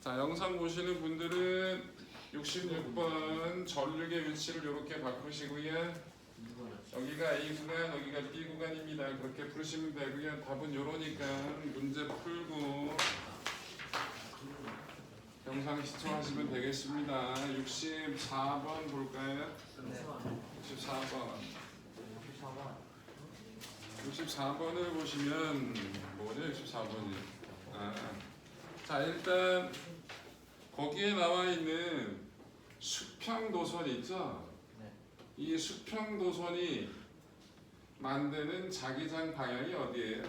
자, 영상 보시는 분들은 66번 전륙의 위치를 이렇게 바꾸시고요. 여기가 A 구간, 여기가 B 구간입니다. 그렇게 풀으시면 되고요. 답은 요러니까 문제 풀고 영상 시청하시면 되겠습니다. 64번 볼까요? 64번. 64번을 보시면 뭐죠? 64번이. 자, 일단 거기에 나와 있는 수평 도선이 있죠? 이 수평 도선이 만드는 자기장 방향이 어디예요?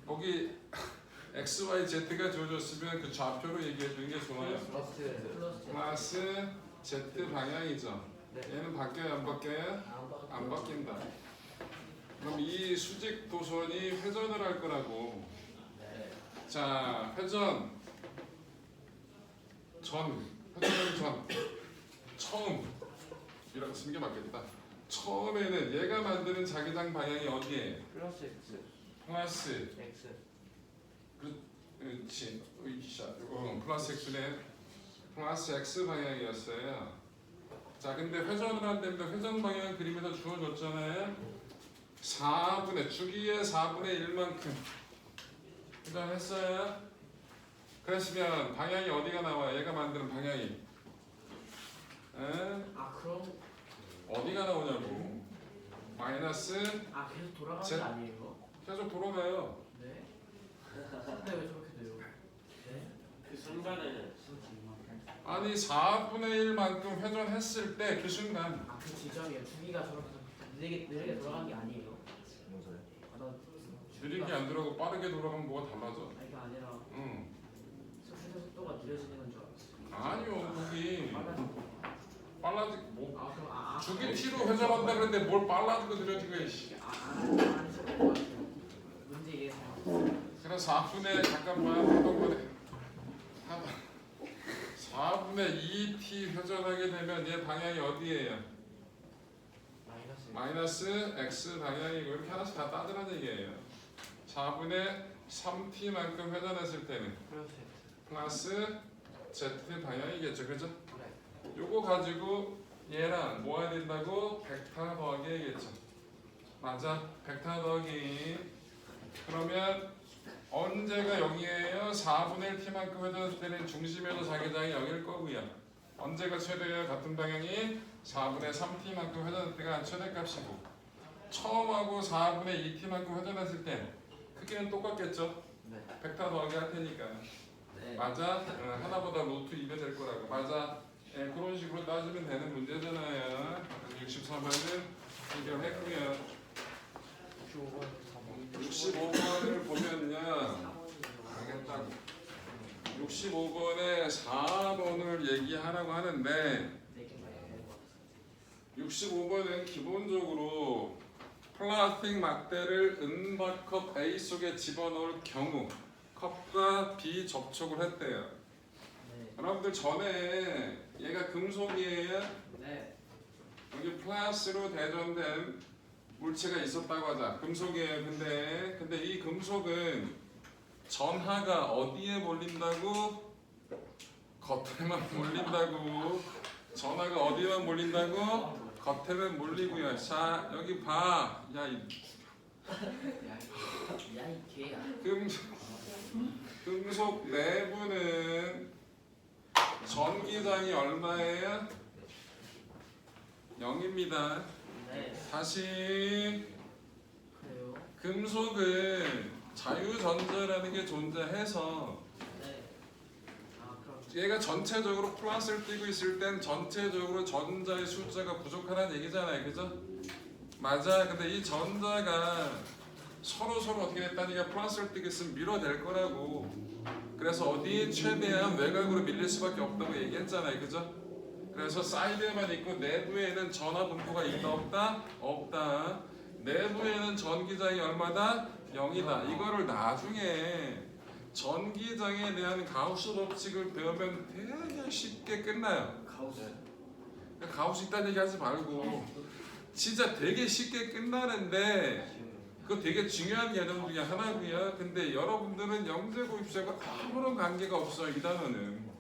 거기 X, Y, Z가 주어졌으면 그 좌표로 얘기해 주는 게 좋아요. 플러스 Z 방향이죠. 얘는 바뀌어요? 안 바뀌어요? 안 바뀐다. 그럼 이 수직 도선이 회전을 할 거라고. 자, 회전은 전 처음 이라고 쓰는 게 맞겠다. 처음에는 얘가 만드는 자기장 방향이 어디에? 플러스 X. 플러스 X. 그렇지. 플러스 X네. 플러스 X 방향이었어요. 자, 근데 회전을 한다면 회전 방향 그림에서 주어졌잖아요. 4분의 주기의 4분의 1만큼 회전했어요. 그랬으면 방향이 어디가 나와요? 얘가 만드는 방향이. 그럼 어디가 나오냐고. 마이너스 계속 돌아가는 게 아니에요? 계속 돌아가요. 네. 근데 왜 저렇게 돼요? 네. 그 순간에는 아니 4분의 1만큼 회전했을 때 그 순간 그 지점이에요. 주기가 저렇게 느리게 돌아가는 게 아니에요? 나 느리게 안 들어가고 빠르게 돌아가면 뭐가 달라져? 이게 아니라 응. 회전 속도가 느려지는 줄 알았어요. 아니요, 거기 빨라지 뭐 그럼 주기 t로 회전한다 그랬는데 뭘 빨라지고 느려지고 해. 씨. 문제 이해해서. 그래 4분의 잠깐만 어떤 거네. 4분의 2t 회전하게 되면 얘 방향이 어디예요? 마이너스 x 방향이고 이렇게 하나씩 다 따지라는 얘기예요. 4분의 3t만큼 회전했을 때는 플러스 z 방향이겠죠, 그죠? 요거 가지고 얘랑 뭐 해야 된다고? 벡터 더하기 해야겠죠. 맞아, 벡터 더하기. 그러면 언제가 0이에요? 4분의 1t만큼 회전했을 때는 중심에서 자기장이 0일 거고요. 언제가 최대예요? 같은 방향이 4분의 3t만큼 회전했을 때가 최대값이고, 처음하고 4분의 2t만큼 회전했을 때 크기는 똑같겠죠? 벡터 더하기 할 테니까. 맞아? 하나보다 루트 2배 될 거라고. 맞아? 그런 식으로 따지면 되는 문제잖아요. 63번은 해결했고요. 65번을 보면요. 알겠다고. 65번에 4번을 얘기하라고 하는데 65번은 기본적으로 플라스틱 막대를 은박컵 A 속에 집어넣을 경우 컵과 B 접촉을 했대요. 여러분들 전에 얘가 금속이에요. 여기 플라스로 대전된 물체가 있었다고 하자. 금속이에요. 근데 이 금속은 전하가 어디에 몰린다고? 겉에만 몰린다고. 전하가 어디만 몰린다고? 겉에만 몰리고요. 자, 여기 봐. 야, 이 개야. 금속 내부는 전기장이 얼마예요? 0입니다. 다시 그래요? 금속은 자유전자라는 게 존재해서 그럼 얘가 전체적으로 플러스를 띄고 있을 땐 전체적으로 전자의 숫자가 부족하다는 얘기잖아요. 그죠? 맞아. 근데 이 전자가 서로 어떻게 됐다니까 플러스를 띄고 있으면 밀어낼 거라고. 그래서 어디 최대한 외곽으로 밀릴 수밖에 없다고 얘기했잖아요. 그죠? 그래서 사이드에만 있고 내부에는 전하 분포가 있다 없다? 없다. 내부에는 전기장이 얼마다? 0이다. 이거를 나중에 전기장에 대한 가우스 법칙을 배우면 되게 쉽게 끝나요. 가우스 있다는 얘기 하지 말고 진짜 되게 쉽게 끝나는데 그거 되게 중요한 개념 중에 하나고요. 근데 여러분들은 영재고입수하고 아무런 관계가 없어요, 이 단어는.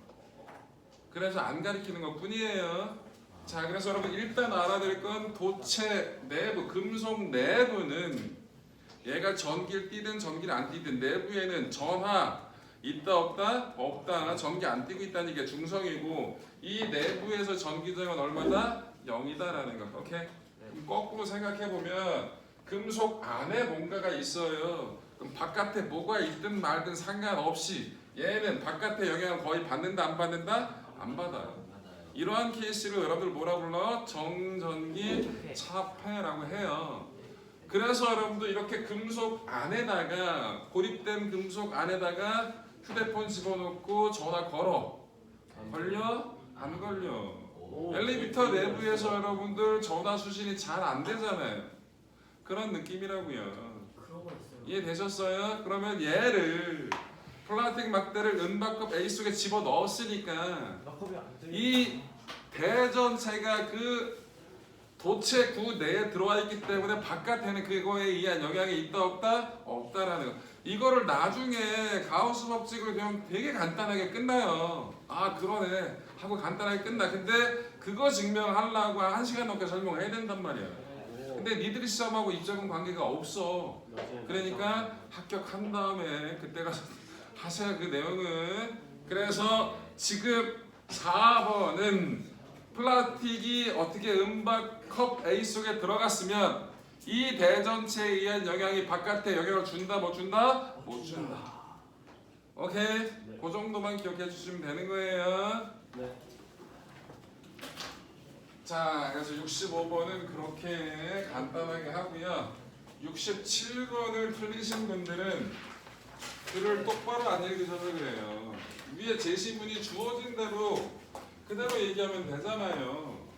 그래서 안 가리키는 것 뿐이에요. 자, 그래서 여러분 일단 알아야 될 건 도체 내부, 금속 내부는 얘가 전기를 띠든 전기를 안 띠든 내부에는 전하 있다 없다? 없다. 전기 안 띠고 있다는 게 중성이고 이 내부에서 전기장은 얼마다? 0이다라는 거. 오케이? 그럼 거꾸로 생각해 보면 금속 안에 뭔가가 있어요. 그럼 바깥에 뭐가 있든 말든 상관없이 얘는 바깥에 영향을 거의 받는다 안 받는다? 안 받아요. 이러한 케이스를 여러분들 뭐라 불러? 정전기 차폐라고 해요. 그래서 여러분들 이렇게 금속 안에다가 고립된 금속 안에다가 휴대폰 집어넣고 전화 걸어. 걸려? 안 걸려. 엘리베이터 내부에서 여러분들 전화 수신이 잘 안 되잖아요. 그런 느낌이라고요. 그런 거 있어요. 이해되셨어요? 그러면 얘를 플라스틱 막대를 은박컵 A 속에 집어 넣었으니까 막컵이 안 들려. 이 대전체가 그 도체 구 내에 들어와 있기 때문에 바깥에는 그거에 의한 영향이 있다 없다? 없다라는 거. 이거를 나중에 가우스 법칙을 배우면 되게 간단하게 끝나요. 아 그러네 하고 간단하게 끝나. 근데 그거 증명하려고 1시간 넘게 설명해야 된단 말이야. 근데 니들이 시험하고 입장은 관계가 없어. 그러니까 합격한 다음에 그때 가서 하세요 그 내용은. 그래서 지금 4번은 플라스틱이 어떻게 은박컵 A 속에 들어갔으면 이 대전체에 의한 영향이 바깥에 영향을 준다 못 준다? 못 준다. 오케이? 그 정도만 기억해 주시면 되는 거예요. 네. 자, 그래서 65번은 그렇게 간단하게 하고요. 67번을 틀리신 분들은 글을 똑바로 안 읽으셔서 그래요. 위에 제시문이 주어진 대로 그대로 얘기하면 되잖아요.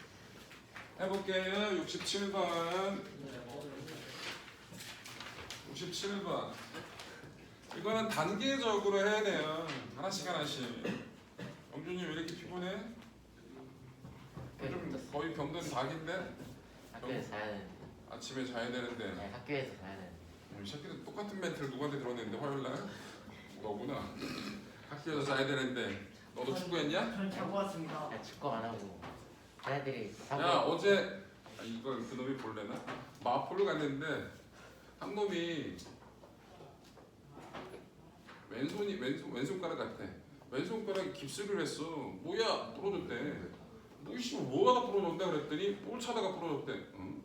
해볼게요. 67번. 67번. 이거는 단계적으로 해야 돼요. 하나씩 하나씩. 영준이 왜 이렇게 피곤해? 요즘 거의 병든 닭인데? 학교에서 자야 되는데. 아침에 자야 되는데. 네, 학교에서 자야 되는데. 이 새끼들 똑같은 멘트를 누구한테 들었는데 화요일날? 너구나. 학교에서 자야 되는데 너도 축구했냐? 전 자고 왔습니다. 야, 축구 안 하고 자네들이 야 어제 이걸 그놈이 볼래나? 마포를 갔는데 한 놈이 왼손가락 같아. 왼손가락에 깁스를 했어. 뭐야 부러졌대. 뭐씨 뭐가 부러졌냐 그랬더니 볼 차다가 부러졌대. 응?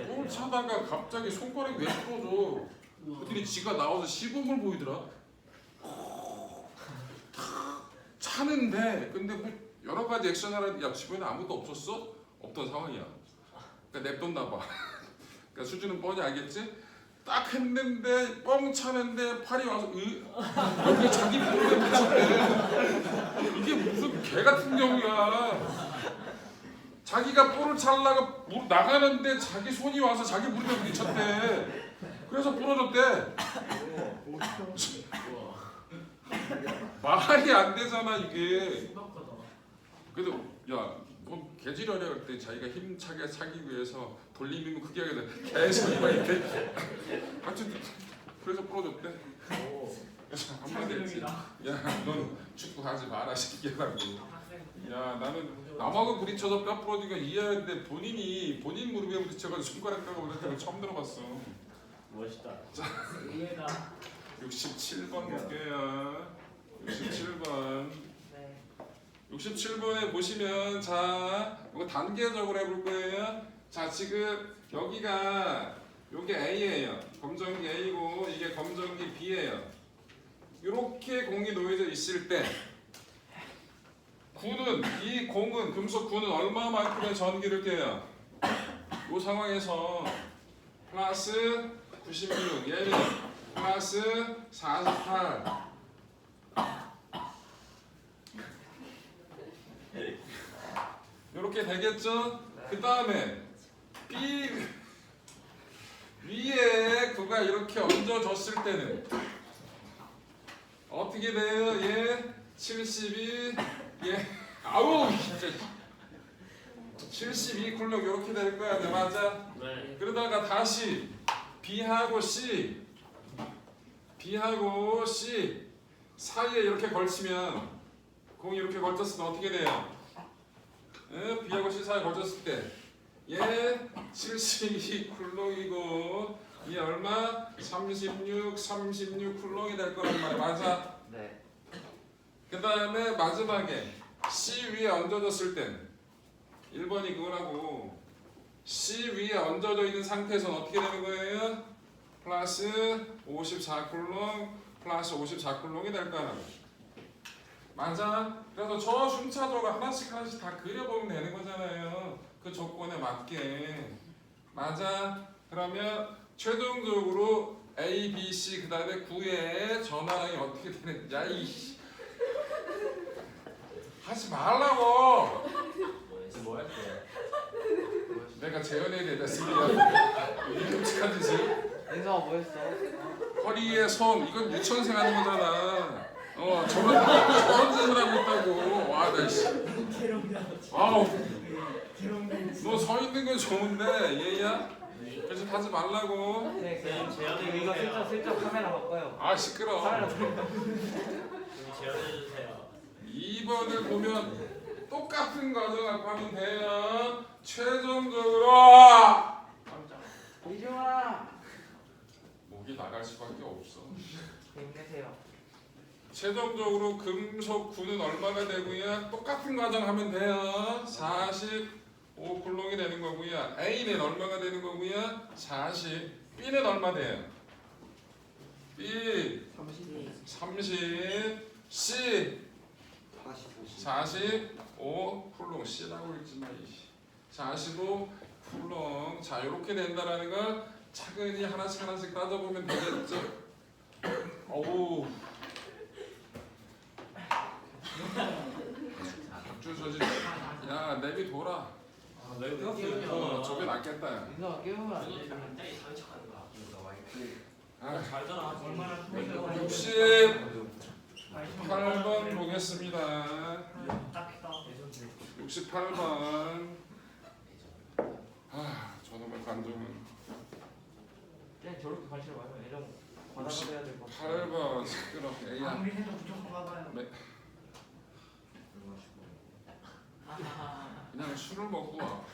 볼 차다가 갑자기 손가락이 왜 부러져? 그랬더니 지가 나와서 시범을 보이더라. 차는데 근데 뭐 여러 가지 액션을 하는데 야 주변에 아무도 없었어? 없던 상황이야. 그러니까 냅뒀나 봐. 그러니까 수준은 뻔히 알겠지? 딱 했는데 뻥 차는데 팔이 와서 여기 자기 볼에 붙였대. 이게 무슨 개 같은 경우야. 자기가 볼을 찰라가 나가는데 자기 손이 와서 자기 무릎에 부딪혔대. 그래서 부러졌대. 말이 안 되잖아 이게. 심각하다. 그래도 야뭐 개지랄해 할 때 자기가 힘차게 차기 위해서 돌리면 크게 하게 돼. 계속 이거 이렇게. 하여튼 그래서 부러졌대. 그래서 한마디 했지. 야넌 축구하지 마라 시키라고. 야 나는 남하고 부딪혀서 뼈 부러진 거 이해하는데 본인 무릎에 부딪혀가지고 손가락 뼈가 부러진 거 처음 들어봤어. 멋있다. 이해가. 67번 볼게요. 67번. 네. 67번에 보시면 자 이거 단계적으로 해볼 거예요. 자 지금 여기가 요게 A예요. 검정기 A고 이게 검정기 B예요. 이렇게 공이 놓여져 있을 때 이 공은 금속 구는 얼마만큼의 전기를 떼요? 이 상황에서 플러스 96 얘는 플러스 48 이렇게 되겠죠? 그 다음에 B 위에 구가 이렇게 얹어졌을 때는 어떻게 돼요? 얘 72, 얘 아우 진짜 72 콜록 이렇게 될 거야, 네, 맞아? 네. 그러다가 다시 B하고 C 사이에 이렇게 걸치면 공이 이렇게 걸쳤을 때 어떻게 돼요? B하고 C 사이에 걸쳤을 때 얘 72 쿨롱이고 얘 얼마? 36 쿨롱이 될 거란 말이야. 맞아? 네. 그 다음에 마지막에 C 위에 얹어졌을 땐 1번이 그거라고 C 위에 얹어져 있는 상태에서는 어떻게 되는 거예요? 플러스 54쿨롱 플러스 54쿨롱이 될 거라고. 맞아? 그래서 저 순차적으로 하나씩 다 그려보면 되는 거잖아요. 그 조건에 맞게. 맞아? 그러면 최종적으로 A, B, C 그 다음에 9의 전화량이 어떻게 되는? 야 이씨 하지 말라고. 뭐 했어요? 내가 재현해야 되다 쓰기야. 이 끔찍한 짓을. 인성아 뭐 했어? 허리에 손 이건 유치원생 하는 거잖아. 저런 짓을 하고 있다고. 와 나 씨. 아우. 너 서 있는 건 좋은데 얘야. 그래서 하지 말라고. 네, 이거 슬쩍 카메라 바꿔요. 아 시끄러. 재현해주세요. 2번을 보면 똑같은 과정을 하면 돼요. 최종적으로 이종아 목이 나갈 수밖에 없어. 힘내세요. 최종적으로 금속 9는 얼마가 되고요? 똑같은 과정 하면 돼요. 45 쿨롱이 되는 거고요. A는 얼마가 되는 거고요? 40. B는 얼마 돼요? B 30. C 45 쿨롱. C라고 읽지마. 45 쿨롱. 자 이렇게 된다라는 걸 차근히 하나씩 따져보면 되겠죠? 어우. 박주 저지. 야 내비 돌아. 저게 낫겠다. 인성아 깨우면 안 돼. 굉장히 이상한 척하는 거야. 아, 잘잖아. 얼마나 68번 보겠습니다. 68번. 아 저놈의 관종은. 그냥 저렇게 관심 많으면 애정 받아들여야 될 것 같아. 8번 시끄러. A야. 아무리 해도 부족한가 봐요. 그냥 술을 먹고 와.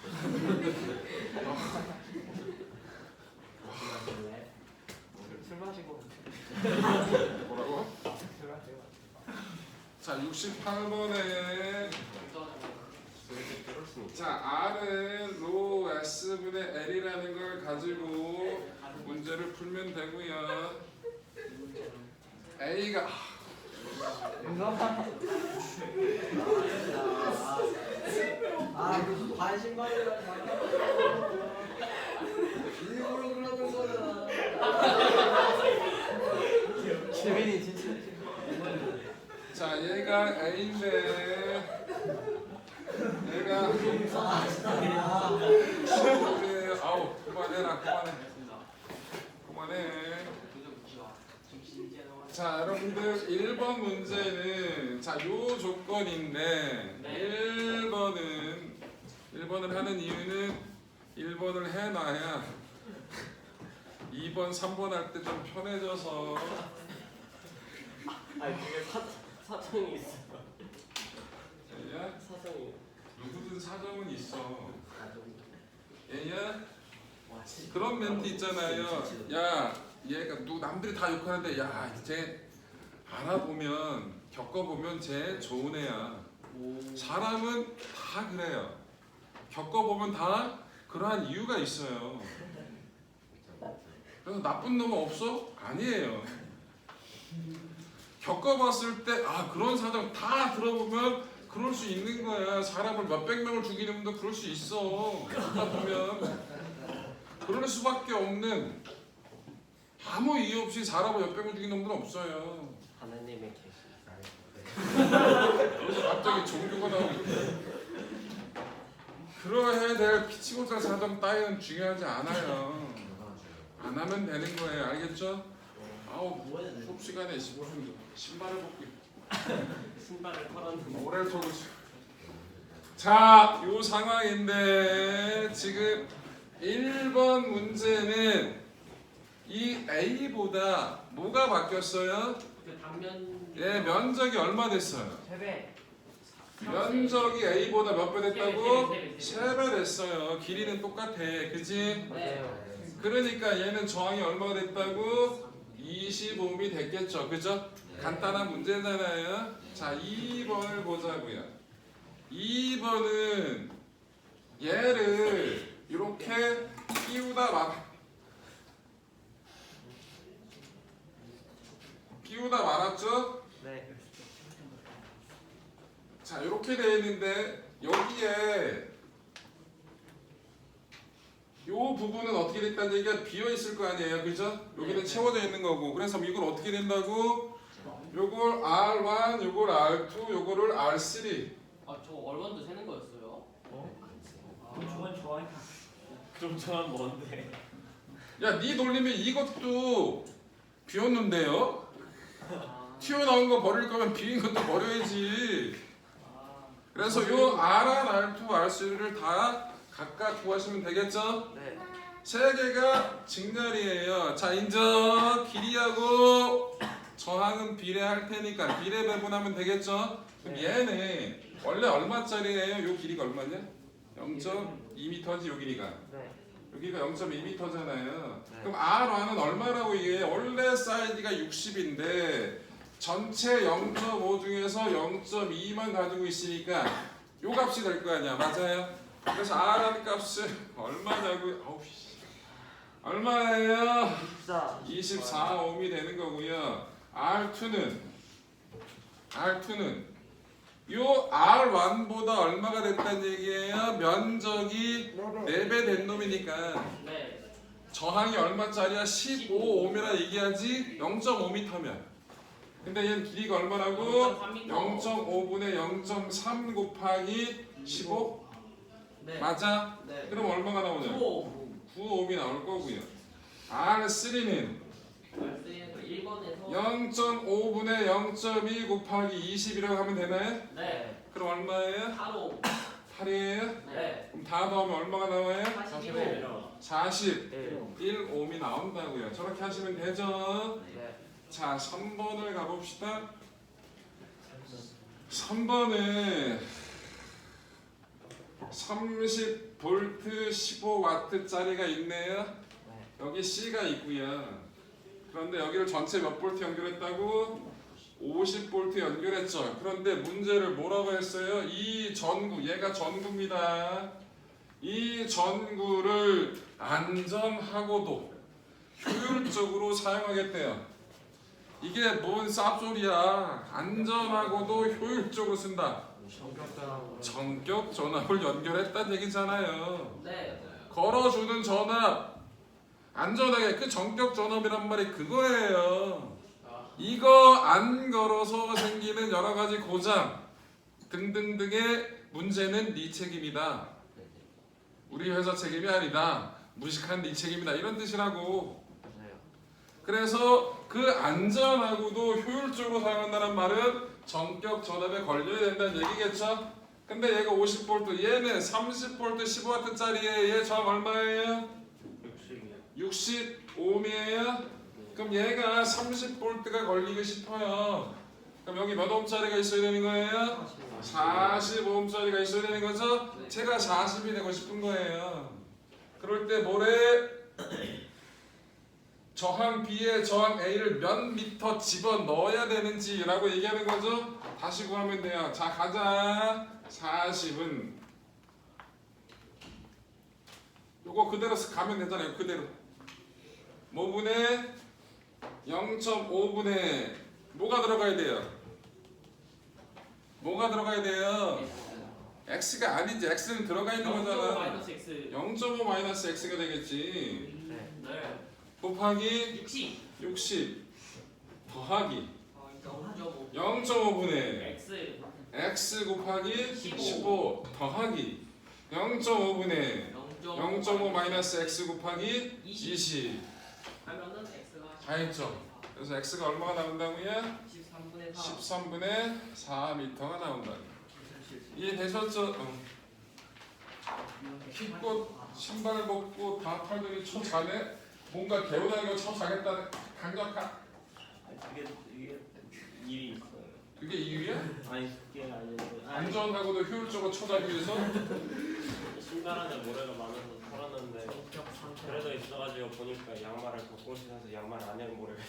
술 마시고. 뭐라고? 술 마시고. 자 68번에 자 R은 로 S분의 L이라는 걸 가지고 문제를 풀면 되고요. A가 인성아. 그 관심 받으라고 일부러 그러는 거잖아. 재민이 진짜. 자 얘가 A인데 얘가 아우 그만해. 자 여러분들 1번 문제는 자 요 조건인데 1번을 하는 이유는 1번을 해놔야 2번 3번 할 때 좀 편해져서. 아니 그게 사정이 있어. 얘야 사정이. 누구든 사정은 있어. 얘야 그런 멘트 있잖아요. 야 얘가 남들이 다 욕하는데 야 이제 알아보면 겪어보면 쟤 좋은 애야. 사람은 다 그래요. 겪어보면 다 그러한 이유가 있어요. 그래서 나쁜 놈은 없어? 아니에요. 겪어봤을 때 그런 사정 다 들어보면 그럴 수 있는 거야. 사람을 몇백 명을 죽이는 분도 그럴 수 있어. 겪다 보면 그럴 수밖에 없는, 아무 이유 없이 사람을 몇백 명 죽이는 분은 없어요. 하느님의 계시. 여기서 갑자기 종교가 나오고. 그러해야 될 피치 못할 사정 따위는 중요하지 않아요. 안 하면 되는 거예요. 알겠죠? 아우 수업 시간에 무슨 신발을 벗고 신발을 털었는데. 모래를 털고 있어. 자, 요 상황인데 지금 1번 문제는 이 A보다 뭐가 바뀌었어요? 그 단면. 예, 면적이 얼마 됐어요? 3배. 면적이 A보다 몇 배 됐다고? 세 배. 3배 됐어요. 길이는 똑같아. 그지? 맞아요. 그러니까 얘는 저항이 얼마가 됐다고? 25미 됐겠죠. 그죠? 간단한 문제잖아요. 자, 2번을 보자고요. 2번은 얘를 이렇게 끼우다 말았죠? 네. 자, 이렇게 되어 있는데 여기에 요 부분은 어떻게 됐다는 얘기가 비어 있을 거 아니에요, 그죠? 여기는 네. 채워져 있는 거고, 그래서 이걸 어떻게 된다고? 요걸 R1, 요걸 R2, 요거를 R3. 저 얼만도 세는 거였어요? 그럼 저건 좋아해. 그럼 저건 뭔데? 야, 네 돌리면 이것도 비었는데요? 아. 튀어나온 거 버릴 거면 비인 것도 버려야지. 그래서 요 R1, R2, R3를 다 각각 구하시면 되겠죠? 네. 세 개가 직렬이에요. 자, 인정. 길이하고 저항은 비례할 테니까 비례 배분하면 되겠죠? 그럼 네. 얘네 원래 얼마짜리예요? 요 길이가 얼마냐? 0.2m지 요 길이가. 네. 여기가 0.2m잖아요. 네. 그럼 R1은 얼마라고 이게 원래 사이즈가 60인데 전체 0.5 중에서 0.2만 가지고 있으니까 요 값이 될 거 아니야. 맞아요? 그래서 R하는 값은 얼마냐고요? 어우 씨. 얼마예요? 24. 24옴이 되는 거고요. R2는 요 R1보다 얼마가 됐다는 얘기예요? 면적이 4배 된 놈이니까 네. 저항이 얼마짜리야? 15옴이라 얘기하지? 0.5m면. 근데 얘는 길이가 얼마라고? 0.5분의 0.3 곱하기 15? 네. 맞아? 네. 그럼 얼마가 나오냐? 9옴이 나올 거고요. R3는 1번에서 0.5분의 0.2 곱하기 20이라고 하면 되나요? 네. 그럼 얼마예요? 8호. 8이에요? 네. 그럼 다 더하면 얼마가 나와요? 41호. 41옴이 나온다고요. 저렇게 하시면 되죠? 네. 자, 3번을 가봅시다. 3번은 30V 15W짜리가 있네요. 네. 여기 C가 있고요. 그런데 여기를 전체 몇 볼트 연결했다고? 50V 연결했죠. 그런데 문제를 뭐라고 했어요? 이 전구, 얘가 전구입니다. 이 전구를 안전하고도 효율적으로 사용하겠대요. 이게 뭔 쌉소리야. 안전하고도 효율적으로 쓴다. 전격 전압을 연결했다는 얘기잖아요. 네. 걸어주는 전압, 안전하게 그 전격 전압이란 말이 그거예요. 이거 안 걸어서 생기는 여러 가지 고장 등등등의 문제는 네 책임이다. 우리 회사 책임이 아니다. 무식한 네 책임이다. 이런 뜻이라고. 맞아요. 그래서 그 안전하고도 효율적으로 사용한다는 말은 전격 전압에 걸려야 된다는 얘기겠죠? 근데 얘가 50V, 얘는 30V 15W짜리에 얘 저항 얼마예요? 60옴이에요? 그럼 얘가 30V가 걸리고 싶어요. 그럼 여기 몇 옴짜리가 있어야 되는 거예요? 45옴짜리가 있어야 되는 거죠? 제가 40이 되고 싶은 거예요. 그럴 때 뭐래? 저항 B에 저항 A를 몇 미터 집어 넣어야 되는지라고 얘기하는 거죠? 다시 구하면 돼요. 자, 가자. 40은 요거 그대로 가면 되잖아요. 그대로. 뭐분의 0.5분의 뭐가 들어가야 돼요? 뭐가 들어가야 돼요? x가 아니지. x는 들어가 있는 거잖아. 마이너스 X. 0.5 마이너스 x가 되겠지. 네. 곱하기 60 더하기 0.5분의 X. x 곱하기 15 15 더하기 0.5분의 0.5 마이너스 x 곱하기 20 하면은 X가 다 했죠. 그래서 x가 얼마가 나온다고요? 13분의 4. 13분의 4m가 나온다. 이해되셨죠? 킥꽃 신발 벗고 다 털더니 초 자네? 뭔가 개운한 거 쳐자겠다는 강력한 이게 일이 있어요. 그게 이유야? 아니 그게 아니고 안전하고도 효율적으로 쳐자기 위해서? 신발 안에 모래가 많아서 털었는데 그래도 있어가지고 보니까 양말을 벗고 신어서 양말 안에 모래가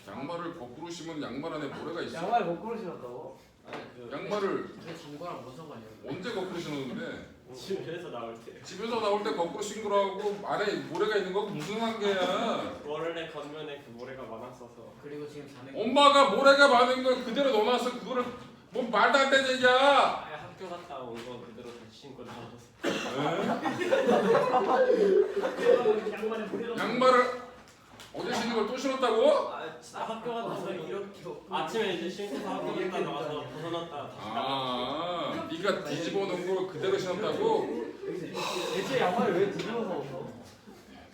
양말을 거꾸로 신으면 양말 안에 모래가 있어. 양말 거꾸로 신었다고? 아니 그 양말을 그게 장거랑 무슨 상관이야? 언제 거꾸로 신었는데? 집에서 나올 때 집에서 나올 때 거꾸로 신고 하고 안에 모래가 있는 거 무슨 관계야? 원래 겉면에 그 모래가 많았어서 그리고 지금 자네 엄마가 모래가 많은 걸 그대로 넣어놔서 그거를 뭐 말도 안 되는 얘기야. 아예 학교 갔다 온 거 그대로 다시 신고 나왔어. 양말에 물이 양말을 어제 신은 걸 또 신었다고? 아 진짜 학교 갔다 와서 이렇게 아침에 이제 신고 학교 갔다 나와서 벗어놨다가 다시 나왔어. 아, 네가 뒤집어 놓은 걸 그대로 신었다고? 대체 양말을 왜 뒤집어서 얻어?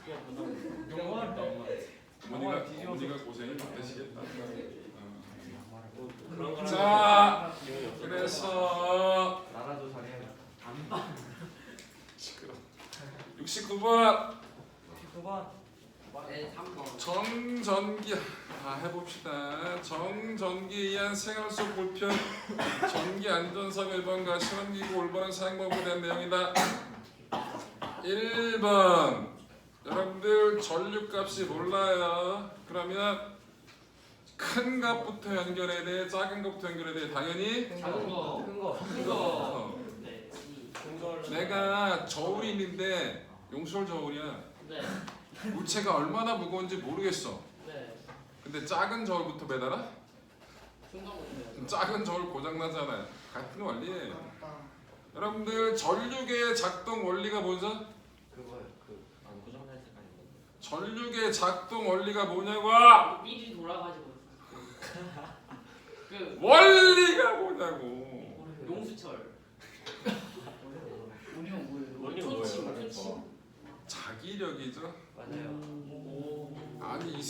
그냥 부담. 영화할 때 어머니가 고생이 많으시겠다. 그런 거랑 자, 기분이 없어. 그래서 나라도 잘해야겠다. 안방 69번 19번 네 3번 정전기 해봅시다. 정전기에 의한 생활 속 불편, 전기 안전사고 1번과 실험기구 올바른 사용 방법에 대한 내용이다. 1번 여러분들 전류값이 몰라요. 그러면 큰 값부터 연결해야 돼, 작은 값부터 연결해야 돼. 당연히 작은 거 큰거 어. 네 근거를 내가 저울이 있는데 용솔 저울이야. 네. 물체가 얼마나 무거운지 모르겠어. 네. 근데 작은 저울부터 매달아? 충동을 작은 저울 고장 나잖아요. 같은 원리예요. 여러분들 전류계의 작동 원리가 뭐죠? 그거요. 안 고장날 때까지. 전류계의 작동 원리가 뭐냐고? 삐리 돌아가지고 그 원리가 뭐냐고? 용수철 우리는 뭐예요? 원리는 토치, 뭐예요? 토치. 자기력이죠. 맞아요. 아니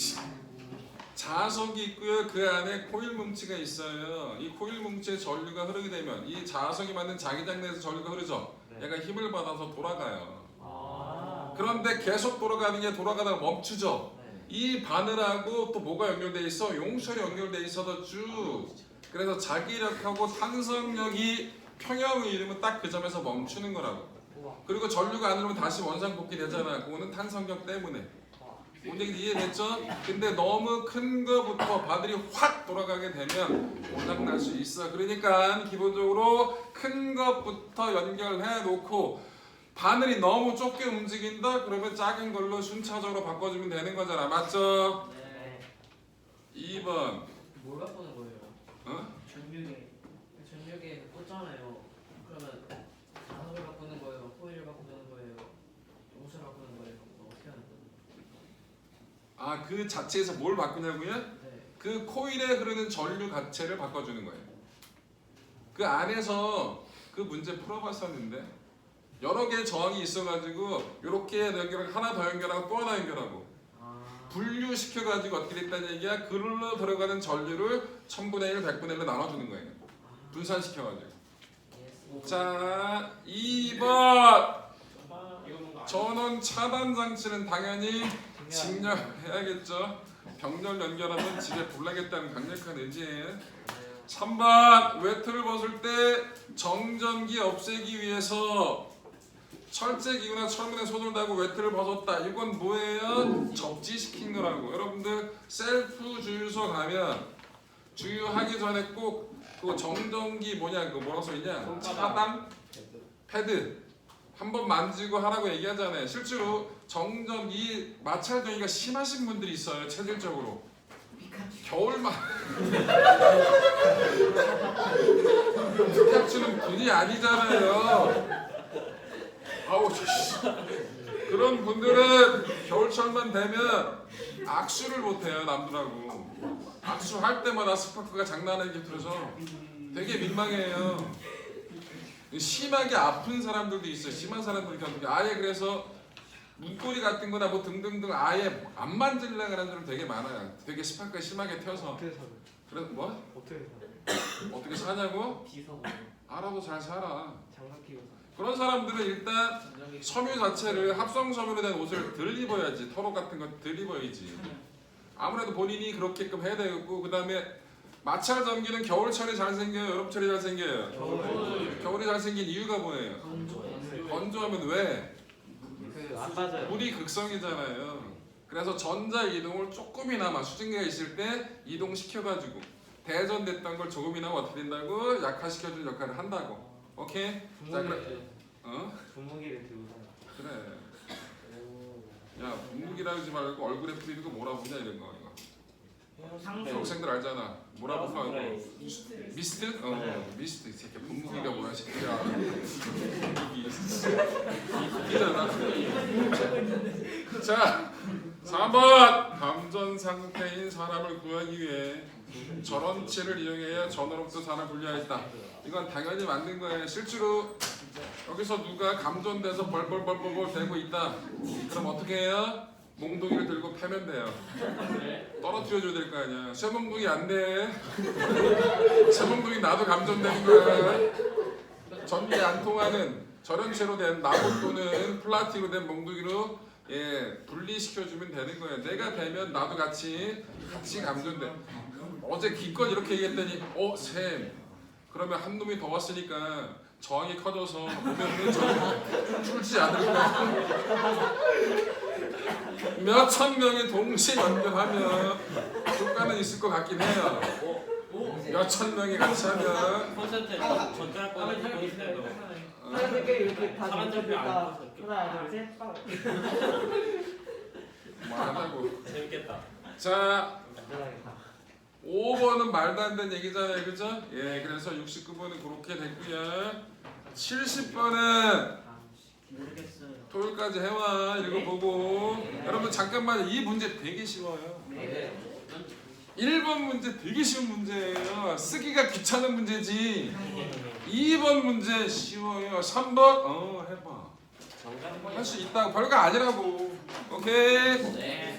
자석이 있고요. 그 안에 코일 뭉치가 있어요. 이 코일 뭉치에 전류가 흐르게 되면 이 자석이 만든 자기장 내에서 전류가 흐르죠. 네. 얘가 힘을 받아서 돌아가요. 아 그런데 계속 돌아가는 게 돌아가다가 멈추죠. 네. 이 바늘하고 또 뭐가 연결돼 있어? 용설이 연결돼 있어서 쭉. 그래서 자기력하고 탄성력이 평형을 이루면 딱 그 점에서 멈추는 거라고. 그리고 전류가 안 흐르면 다시 원상복귀 되잖아. 그거는 탄성력 때문에. 뭔 얘기 이해됐죠? 근데 너무 큰 거부터 바늘이 확 돌아가게 되면 고장 날 수 있어. 그러니까 기본적으로 큰 것부터 연결해 놓고 바늘이 너무 좁게 움직인다? 그러면 작은 걸로 순차적으로 바꿔주면 되는 거잖아. 맞죠? 네. 2번. 뭘 바꾸는 거예요? 어? 전력에 꽂잖아요. 그러면 자석을 바꾸는 거예요? 코일을 바꾸는 거예요? 용수를 바꾸는 거예요? 어떻게 하는 거예요? 아, 그 자체에서 뭘 바꾸냐고요? 네. 그 코일에 흐르는 전류 자체를 바꿔주는 거예요. 그 안에서 그 문제 풀어봤었는데 여러 개의 저항이 있어가지고 이렇게 연결을 하나 더 연결하고 또 하나 연결하고 분류시켜가지고 어떻게 됐다는 얘기야? 글로 들어가는 전류를 1000분의 1, 100분의 1로 나눠주는 거예요. 분산시켜가지고. 예스. 자, 2번 전원 차단 장치는 당연히 직렬해야겠죠. 병렬 연결하면 집에 불나겠다는 강력한 의지예요. 3번 외투를 벗을 때 정전기 없애기 위해서 철제기구나 철문에 손을 대고 외투를 벗었다. 이건 뭐예요? 적지시킨 거라고. 여러분들 셀프 주유소 가면 주유하기 전에 꼭 그 정전기 뭐냐 그 뭐라고 써있냐? 차단 패드 한번 만지고 하라고 얘기하잖아요. 실제로 정전기 마찰동이가 심하신 분들이 있어요. 체질적으로 겨울만 피카츄는 분이 아니잖아요. 아우 그런 분들은 겨울철만 되면 악수를 못해요. 남들하고 악수할 때마다 스파크가 장난 아니게 들어서 되게 민망해요. 심하게 아픈 사람들도 있어요. 심한 사람들이 겪는 게 아예 그래서 문고리 같은 거나 뭐 등등등 아예 안 만지려고 하는 사람들 되게 많아요. 되게 스파크가 심하게 튀어서. 어떻게 살아? 그래서 뭐? 어떻게 살아? 어떻게 사냐고? 비서 알아도 잘 살아. 장갑 끼고 그런 사람들은 일단 전력이 섬유 자체를 합성 섬유로 된 옷을 덜 입어야지. 털옷 같은 거 덜 입어야지. 아무래도 본인이 그렇게끔 해야 되고 그 다음에 마찰 전기는 겨울철에 잘 생겨요? 여름철에 잘 생겨요? 겨울에 잘 생긴 이유가 뭐예요? 건조하면 왜? 안 빠져요. 물이 극성이잖아요. 그래서 전자 이동을 조금이나마 수증기가 있을 때 이동시켜가지고 대전됐던 걸 조금이나마 어떻게 된다고? 약화시켜주는 역할을 한다고. 오케이? 자 그래. 분무기를 들고 다녀. 그래. 야 분무기라 하지 말고 얼굴에 뿌리는 거 뭐라 부르냐 이런 거 이거. 학생들 알잖아. 뭐라 불러 이거. 미스트? 미스트. 이 새끼 분무기가 뭐야 새끼야. 이잖아. 자 3번 감전 상태인 사람을 구하기 위해 전원체를 이용해야 전원으로부터 산을 분리하였다. 이건 당연히 만든 거예요. 실제로 여기서 누가 감전돼서 벌벌벌벌 대고 있다. 그럼 어떻게 해요? 몽둥이를 들고 패면 돼요. 떨어뜨려 줘야 될 거 아니야. 쇠몽둥이 안 돼. 쇠몽둥이 나도 감전되는 거야. 전기 안 통하는 절연체로 된 나무 또는 플라스틱으로 된 몽둥이로 분리시켜주면 되는 거예요. 내가 되면 나도 같이 감전돼. 어제 기껏 이렇게 얘기했더니 쌤 그러면 한 놈이 더 왔으니까 저항이 커져서 보면은 저 출지 않을 거야. 몇천 명이 동시에 연결하면 효과는 있을 것 같긴 해요. 몇천 명이 같이 하면 콘센트 전달 거는 보이시나요? 사람들끼리 이렇게 다 사람들 뭉쳐있다. 안 하나, 둘, 셋, 빵. 뭐 하자고. 재밌겠다. 자 안전하겠다. 5번은 말도 안 되는 얘기잖아요, 그죠? 그래서 69번은 그렇게 됐고요. 70번은 모르겠어요. 토요일까지 해와 읽어보고. 여러분 잠깐만 이 문제 되게 쉬워요. 1번 문제 되게 쉬운 문제예요. 쓰기가 귀찮은 문제지. 2번 문제 쉬워요. 3번 해봐. 할 수 있다고. 별거 아니라고. 오케이. 네.